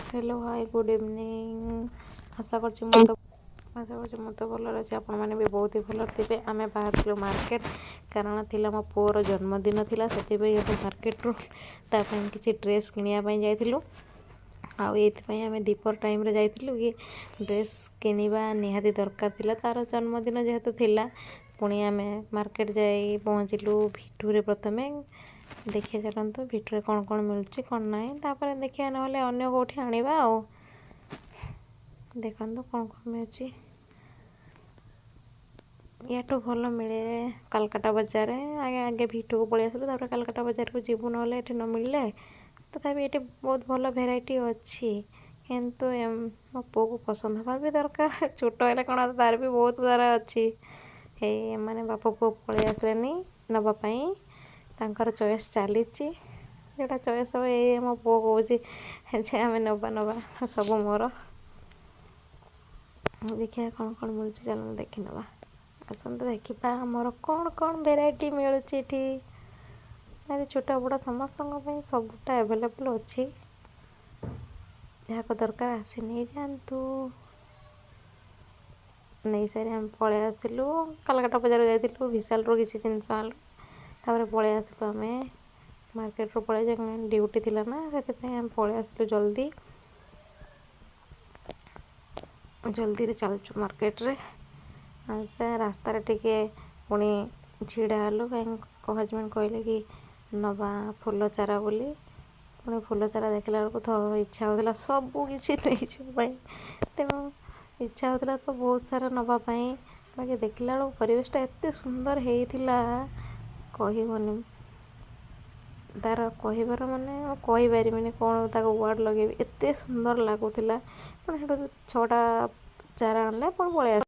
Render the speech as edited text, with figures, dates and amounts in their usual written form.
Hello hi good evening. आशा करছি ମୁଁ ତ ଭଲରେ ଅଛି, ଆପଣମାନେ ବି ବହୁତ ହି ଭଲ ଥିବେ। ଆମେ ବାହାରିଥିଲୁ ମାର୍କେଟ, କାରଣ ଥିଲା ମୋ ପୁଅର ଜନ୍ମଦିନ ଥିଲା, ସେଥିପାଇଁ ଆମେ ମାର୍କେଟରୁ ତା ପାଇଁ କିଛି ଡ୍ରେସ୍ କିଣିବା ପାଇଁ ଯାଇଥିଲୁ। ଆଉ ଏଇଥିପାଇଁ ଆମେ ଦୀପର ଟାଇମ୍ରେ ଯାଇଥିଲୁ କି ଡ୍ରେସ୍ କିଣିବା ନିହାତି ଦରକାର ଥିଲା, ତା'ର ଜନ୍ମଦିନ ଯେହେତୁ ଥିଲା। ପୁଣି ଆମେ ମାର୍କେଟ ଯାଇ ପହଞ୍ଚିଲୁ ଭିଟୁରେ। ପ୍ରଥମେ ଦେଖିବା ଚାଲନ୍ତୁ ଭିଟୁରେ କ'ଣ କ'ଣ ମିଳୁଛି କ'ଣ ନାହିଁ, ତାପରେ ଦେଖିବା ନହେଲେ ଅନ୍ୟ କେଉଁଠି ଆଣିବା। ଆଉ ଦେଖନ୍ତୁ କ'ଣ କ'ଣ ମିଳୁଛି। ୟାଠୁ ଭଲ ମିଳେ କାଲକାଟା ବଜାରରେ। ଆଗେ ଭିଟୁକୁ ପଳେଇ ଆସିଲୁ, ତାପରେ କାଲକାଟା ବଜାରକୁ ଯିବୁ ନହେଲେ ଏଠି ନ ମିଳିଲେ। ତଥାପି ଏଠି ବହୁତ ଭଲ ଭେରାଇଟି ଅଛି, କିନ୍ତୁ ମୋ ପୁଅକୁ ପସନ୍ଦ ହେବା ବି ଦରକାର। ଛୋଟ ହେଲେ କ'ଣ ତାର ବି ବହୁତ ସାରା ଅଛି। ହେଇ ଏମାନେ ବାପ ପୁଅ ପଳେଇ ଆସିଲେନି ନେବା ପାଇଁ, ତାଙ୍କର ଚଏସ୍ ଚାଲିଛି। ଯେଉଁଟା ଚଏସ୍ ହେବ ଏଇ ମୋ ପୁଅ କହୁଛି ଯେ ଆମେ ନେବା ସବୁ ମୋର। ଦେଖିବା କ'ଣ କ'ଣ ମିଳୁଛି, ଚାଲନ୍ତୁ ଦେଖି ନେବା। ଆସନ୍ତୁ ଦେଖିବା ଆମର କ'ଣ କ'ଣ ଭେରାଇଟି ମିଳୁଛି ଏଠି। ଛୋଟ ବଡ଼ ସମସ୍ତଙ୍କ ପାଇଁ ସବୁଟା ଆଭେଲେବୁଲ୍ ଅଛି। ଯାହାକୁ ଦରକାର ଆସି ନେଇଯାଆନ୍ତୁ। ନେଇସାରି ଆମେ ପଳେଇ ଆସିଲୁ। କାଲକାଟା ବଜାରକୁ ଯାଇଥିଲୁ, ବିଶାଲରୁ କିଛି ଜିନିଷ ଆଣିଲୁ, ତାପରେ ପଳେଇ ଆସିଲୁ ଆମେ ମାର୍କେଟରୁ। ପଳେଇ ଡ୍ୟୁଟି ଥିଲା ନା, ସେଥିପାଇଁ ଆମେ ପଳେଇ ଆସିଲୁ ଜଲ୍ଦିରେ ଚାଲିଛୁ ମାର୍କେଟରେ। ରାସ୍ତାରେ ଟିକେ ପୁଣି ଛିଡ଼ା ହେଲୁ, କାହିଁକି ହଜବେଣ୍ଡ କହିଲେ କି ନେବା ଫୁଲ ଚାରା ବୋଲି। ପୁଣି ଫୁଲ ଚାରା ଦେଖିଲା ବେଳକୁ ତ ଇଚ୍ଛା ହେଉଥିଲା ସବୁ କିଛି ନେଇଯିବା ପାଇଁ, ତେଣୁ ଇଚ୍ଛା ହେଉଥିଲା ତ ବହୁତ ସାରା ନେବା ପାଇଁ। ବାକି ଦେଖିଲା ବେଳକୁ ପରିବେଶଟା ଏତେ ସୁନ୍ଦର ହେଇଥିଲା, କହିବନି। ତା'ର କହିବାର ମାନେ ମୁଁ କହିପାରିବିନି କ'ଣ ତାକୁ ୱାର୍ଡ଼ ଲଗେଇବି, ଏତେ ସୁନ୍ଦର ଲାଗୁଥିଲା। ପୁଣି ସେଠୁ 6ଟା ଚାରା ଆଣିଲେ, ପୁଣି ପଳେଇ